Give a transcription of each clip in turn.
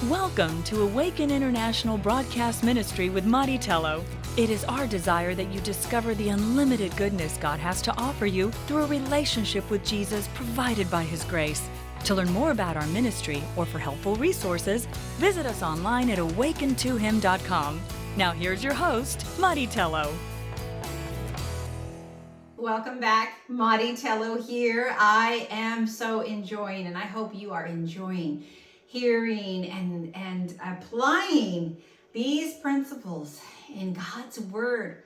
Welcome to Awaken International Broadcast Ministry with Int'l. It is our desire that you discover the unlimited goodness God has to offer you through a relationship with Jesus provided by His grace. To learn more about our ministry or for helpful resources, visit us online at awakentohim.com. Now here's your host, Int'l. Welcome back, Int'l here. I am so enjoying, and I hope you are enjoying hearing and applying these principles in God's Word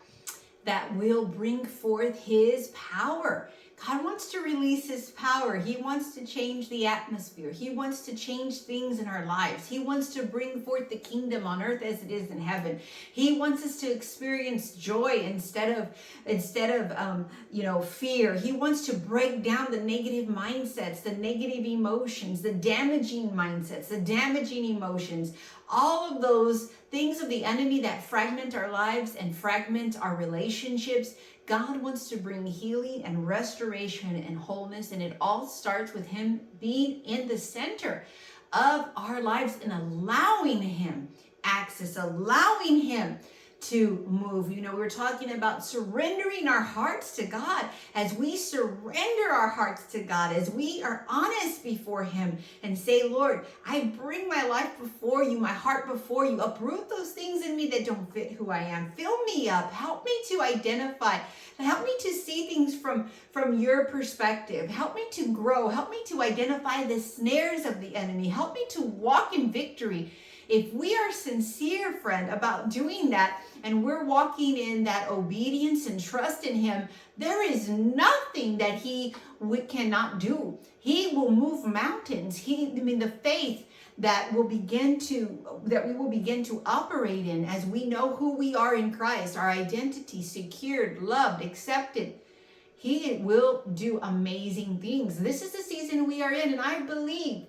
that will bring forth His power. God wants to release His power. He wants to change the atmosphere. He wants to change things in our lives. He wants to bring forth the kingdom on earth as it is in heaven. He wants us to experience joy instead of fear. He wants to break down the negative mindsets, the negative emotions, the damaging mindsets, the damaging emotions, all of those things of the enemy that fragment our lives and fragment our relationships. God wants to bring healing and restoration and wholeness, and it all starts with Him being in the center of our lives and allowing Him access, allowing Him to move. We were talking about surrendering our hearts to God. As we surrender our hearts to God, as we are honest before Him and say, Lord, I bring my life before you, my heart before you. Uproot those things in me that don't fit who I am. Fill me up. Help me to identify. Help me to see things from your perspective. Help me to grow. Help me to identify the snares of the enemy. Help me to walk in victory. If we are sincere, friend, about doing that, and we're walking in that obedience and trust in Him, there is nothing that we cannot do. He will move mountains. The faith that we will begin to operate in as we know who we are in Christ, our identity, secured, loved, accepted. He will do amazing things. This is the season we are in, and I believe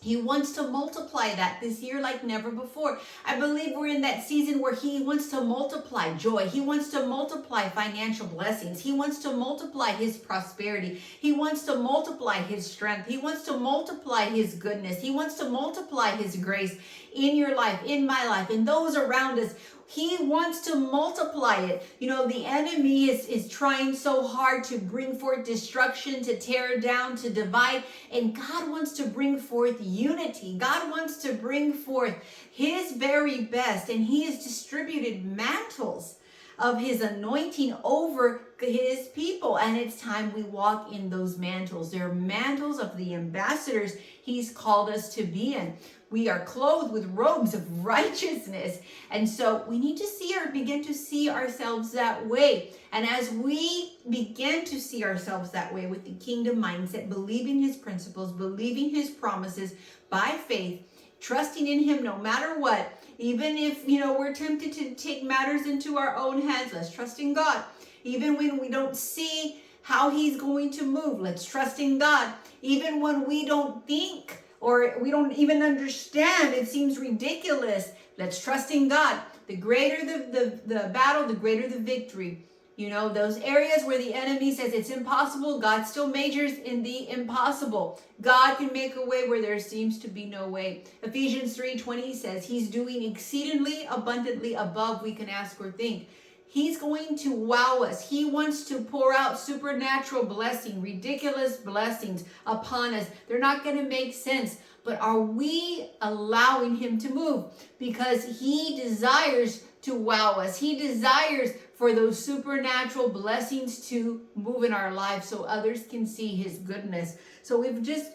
He wants to multiply that this year like never before. I believe we're in that season where He wants to multiply joy. He wants to multiply financial blessings. He wants to multiply His prosperity. He wants to multiply His strength. He wants to multiply His goodness. He wants to multiply His grace in your life, in my life, in those around us. He wants to multiply it. The enemy is trying so hard to bring forth destruction, to tear down, to divide. And God wants to bring forth unity. God wants to bring forth His very best. And He has distributed mantles of His anointing over His people. And it's time we walk in those mantles. They're mantles of the ambassadors He's called us to be in. We are clothed with robes of righteousness. And so we need to begin to see ourselves that way. And as we begin to see ourselves that way with the kingdom mindset, believing His principles, believing His promises by faith, trusting in Him no matter what, even if, we're tempted to take matters into our own hands, let's trust in God. Even when we don't see how He's going to move, let's trust in God. Even when we don't think or we don't even understand, it seems ridiculous, let's trust in God. The greater the battle, the greater the victory. Those areas where the enemy says it's impossible, God still majors in the impossible. God can make a way where there seems to be no way. Ephesians 3:20 says He's doing exceedingly abundantly above we can ask or think. He's going to wow us. He wants to pour out supernatural blessing, ridiculous blessings upon us. They're not going to make sense, but are we allowing Him to move? Because He desires to wow us. He desires for those supernatural blessings to move in our lives so others can see His goodness. So we just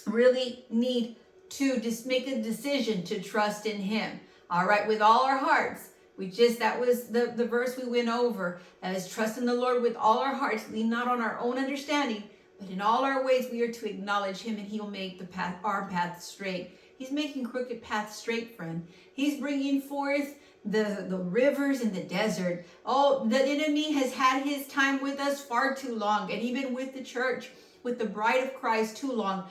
really need to just make a decision to trust in Him. All right, with all our hearts. That was the verse we went over, as trust in the Lord with all our hearts, lean not on our own understanding, but in all our ways we are to acknowledge Him, and He will make our path straight. He's making crooked paths straight, friend. He's bringing forth the rivers in the desert. Oh, the enemy has had his time with us far too long, and even with the church, with the bride of Christ, too long.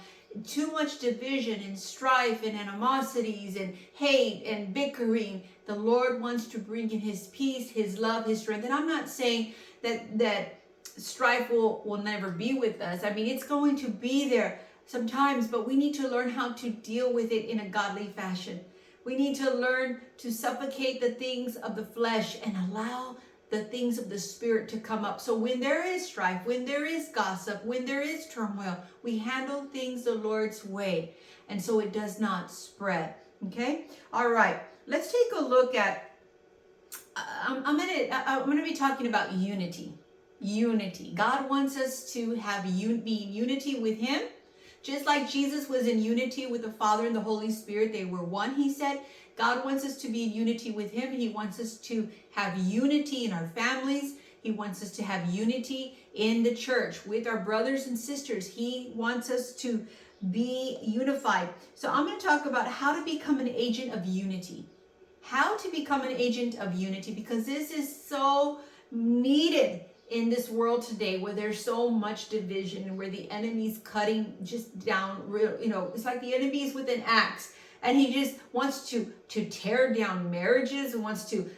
Too much division and strife and animosities and hate and bickering. The Lord wants to bring in His peace, His love, His strength. And I'm not saying that strife will never be with us. I mean, it's going to be there. sometimes, but we need to learn how to deal with it in a godly fashion. We need to learn to suffocate the things of the flesh and allow the things of the spirit to come up. So when there is strife, when there is gossip, when there is turmoil, we handle things the Lord's way. And so it does not spread. Okay? All right. Let's take a look at, I'm going to be talking about unity. Unity. God wants us to be in unity with him. Just like Jesus was in unity with the Father and the Holy Spirit, they were one, he said. God wants us to be in unity with him. He wants us to have unity in our families. He wants us to have unity in the church with our brothers and sisters. He wants us to be unified. So I'm going to talk about how to become an agent of unity. How to become an agent of unity, because this is so needed in this world today, where there's so much division and where the enemy's cutting just down real, it's like the enemy is with an axe, and he just wants to tear down marriages, and wants to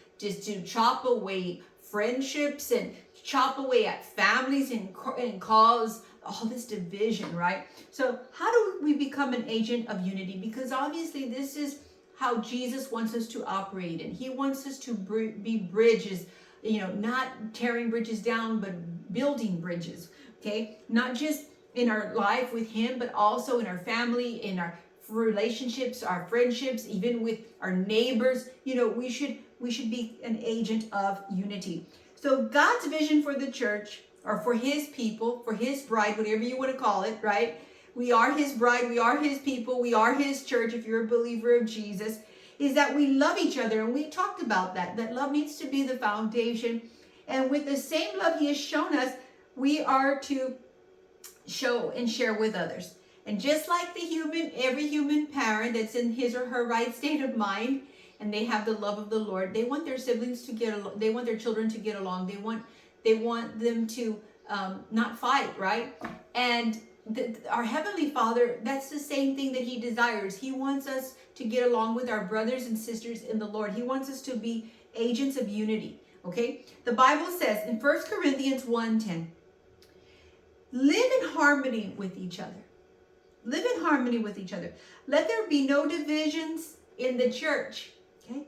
chop away friendships and chop away at families and cause all this division, right? So how do we become an agent of unity? Because obviously this is how Jesus wants us to operate, and he wants us to be bridges, not tearing bridges down, but building bridges, okay? Not just in our life with him, but also in our family, in our relationships, our friendships, even with our neighbors. We should be an agent of unity. So God's vision for the church, or for his people, for his bride, whatever you want to call it, right? We are his bride, we are his people, we are his church, if you're a believer of Jesus, is that we love each other. And we talked about that love needs to be the foundation. And with the same love he has shown us, we are to show and share with others. And just like every human parent that's in his or her right state of mind, and they have the love of the Lord, they want their siblings to get along, they want their children to get along, they want them to not fight, right? And our Heavenly Father, that's the same thing that he desires. He wants us to get along with our brothers and sisters in the Lord. He wants us to be agents of unity, okay? The Bible says in 1 Corinthians 1:10, live in harmony with each other. Live in harmony with each other. Let there be no divisions in the church, okay?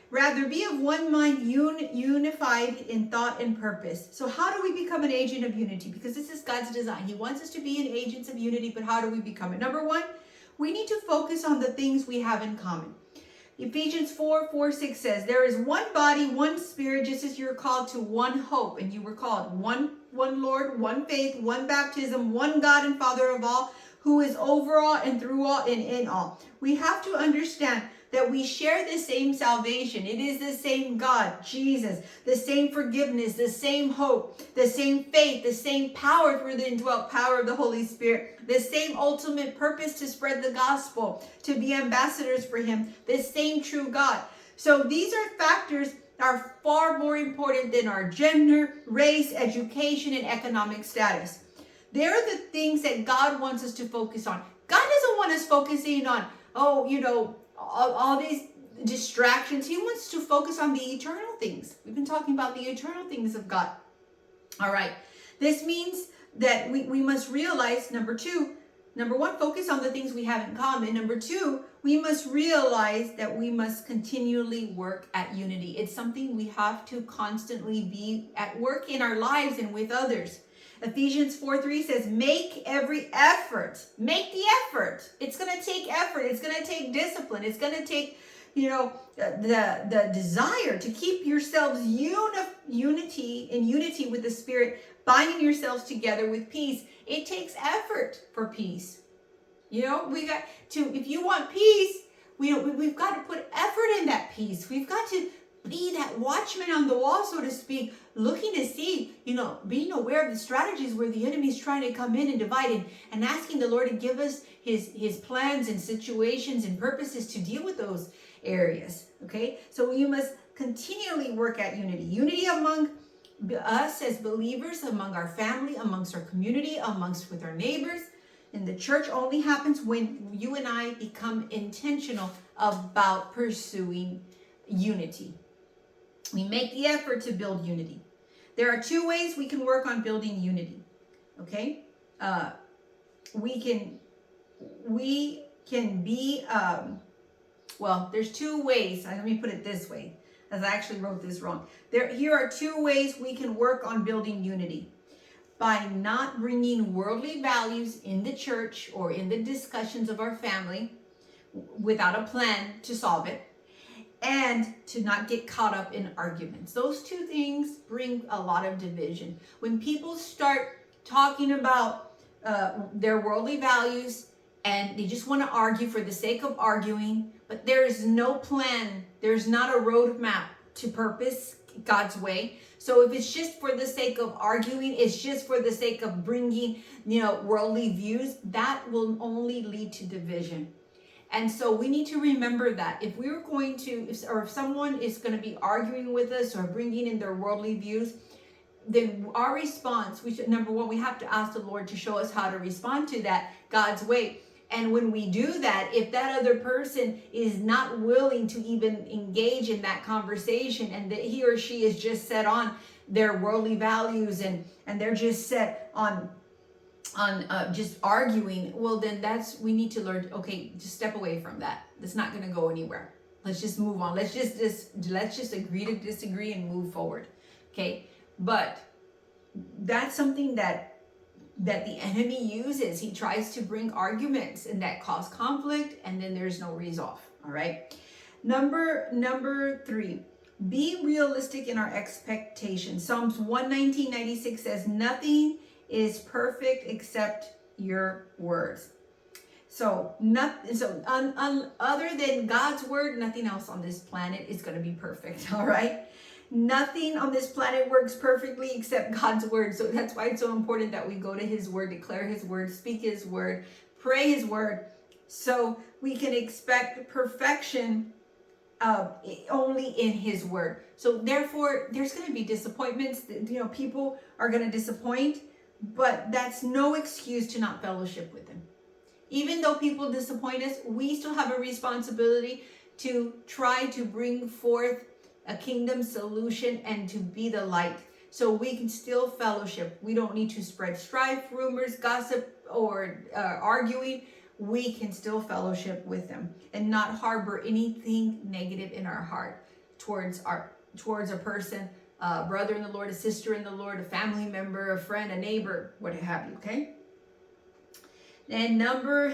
Rather, be of one mind, unified in thought and purpose. So how do we become an agent of unity? Because this is God's design. He wants us to be an agents of unity, but how do we become it? Number one, we need to focus on the things we have in common. Ephesians 4:6 says, there is one body, one spirit, just as you're called to one hope. And you were called one Lord, one faith, one baptism, one God and Father of all, who is over all and through all and in all. We have to understand that we share the same salvation. It is the same God, Jesus, the same forgiveness, the same hope, the same faith, the same power through the indwelt power of the Holy Spirit, the same ultimate purpose to spread the gospel, to be ambassadors for him, the same true God. So these are factors that are far more important than our gender, race, education, and economic status. They're the things that God wants us to focus on. God doesn't want us focusing on, all these distractions. He wants to focus on the eternal things. We've been talking about the eternal things of God. All right. This means that we must realize, number one, focus on the things we have in common. Number two, we must realize that we must continually work at unity. It's something we have to constantly be at work in our lives and with others. Ephesians 4:3 says, make every effort. Make the effort. It's going to take effort. It's going to take discipline. It's going to take, the desire to keep yourselves unity with the Spirit, binding yourselves together with peace. It takes effort for peace. We got to, if you want peace, we've got to put effort in that peace. We've got to be that watchman on the wall, so to speak, looking to see, being aware of the strategies where the enemy is trying to come in and divide, and asking the Lord to give us his plans and situations and purposes to deal with those areas. Okay, so you must continually work at unity. Unity among us as believers, among our family, amongst our community, with our neighbors. And the church only happens when you and I become intentional about pursuing unity. We make the effort to build unity. There are two ways we can work on building unity. Okay? We can we can be, well, there's two ways. Let me put it this way, as I actually wrote this wrong. Here are two ways we can work on building unity. By not bringing worldly values in the church or in the discussions of our family without a plan to solve it, and to not get caught up in arguments. Those two things bring a lot of division. When people start talking about their worldly values and they just want to argue for the sake of arguing, but there is no plan, there's not a roadmap to purpose God's way. So if it's just for the sake of arguing, it's just for the sake of bringing, worldly views, that will only lead to division. And so we need to remember that if we're going to, if someone is going to be arguing with us or bringing in their worldly views, then our response, number one, we have to ask the Lord to show us how to respond to that God's way. And when we do that, if that other person is not willing to even engage in that conversation, and that he or she is just set on their worldly values and they're just set on just arguing, well, then we need to learn, okay, just step away from that. That's not going to go anywhere. Let's just move on. Let's just agree to disagree and move forward. Okay. But that's something that the enemy uses. He tries to bring arguments and that cause conflict, and then there's no resolve. All right. Number 3, be realistic in our expectations. Psalms 119:96 says, nothing is perfect except your words. So other than God's word, nothing else on this planet is going to be perfect. All right. Nothing on this planet works perfectly except God's word. So that's why it's so important that we go to his word, declare his word, speak his word, pray his word, so we can expect perfection only in his word. So therefore, there's going to be disappointments. People are going to disappoint, but that's no excuse to not fellowship with him. Even though people disappoint us, we still have a responsibility to try to bring forth a kingdom solution and to be the light, so we can still fellowship. We don't need to spread strife, rumors, gossip, or arguing. We can still fellowship with them and not harbor anything negative in our heart towards a person, a brother in the Lord, a sister in the Lord, a family member, a friend, a neighbor, what have you. Okay. And number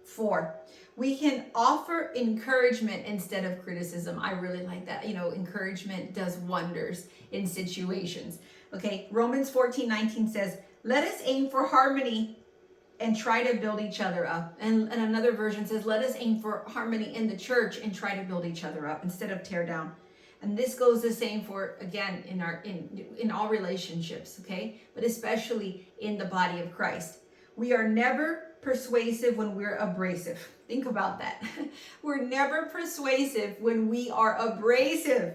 4, we can offer encouragement instead of criticism. I really like that. Encouragement does wonders in situations. Okay, Romans 14:19 says, let us aim for harmony and try to build each other up. And another version says, let us aim for harmony in the church and try to build each other up instead of tear down. And this goes the same for, again, in all relationships, okay? But especially in the body of Christ. We are never persuasive when we're abrasive. Think about that. We're never persuasive when we are abrasive.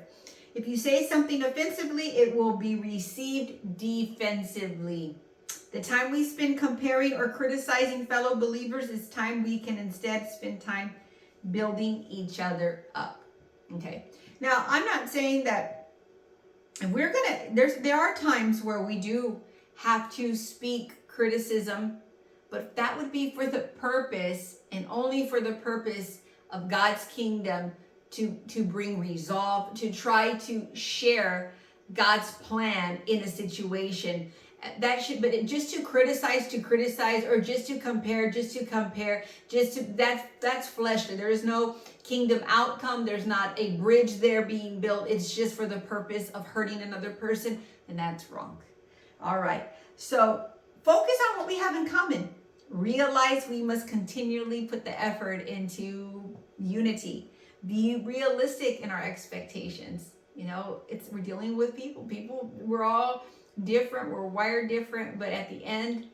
If you say something offensively, it will be received defensively. The time we spend comparing or criticizing fellow believers is time we can instead spend time building each other up. Okay. Now, I'm not saying that there are times where we do have to speak criticism, but that would be for the purpose and only for the purpose of God's kingdom to bring resolve, to try to share God's plan in a situation. Just to criticize, or just to compare, that's fleshly. There is no kingdom outcome. There's not a bridge there being built. It's just for the purpose of hurting another person, and that's wrong. All right. So focus on what we have in common. Realize we must continually put the effort into unity. Be realistic in our expectations. We're dealing with people. We're all different, we're wired different, but at the end,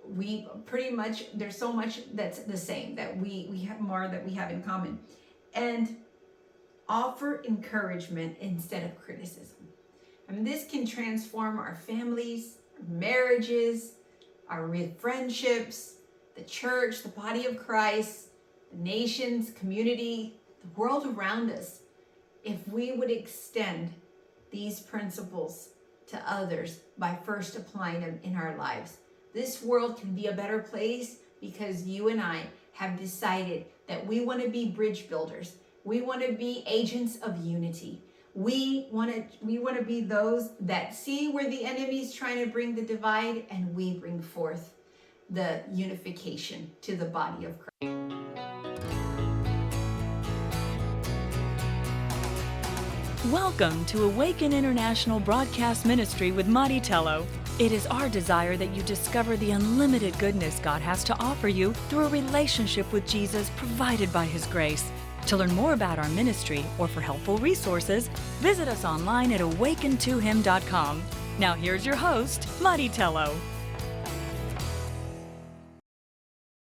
we pretty much, there's so much that's the same, that we have more that we have in common. And offer encouragement instead of criticism. This can transform our families, our marriages, our friendships, the church, the body of Christ, the nations, community, the world around us, if we would extend these principles to others by first applying them in our lives. This world can be a better place because you and I have decided that we want to be bridge builders. We want to be agents of unity. We want to be those that see where the enemy's trying to bring the divide, and we bring forth the unification to the body of Christ. Welcome to Awaken International Broadcast Ministry with Int'l. It is our desire that you discover the unlimited goodness God has to offer you through a relationship with Jesus provided by His grace. To learn more about our ministry or for helpful resources, visit us online at awakentohim.com. Now here's your host, Int'l.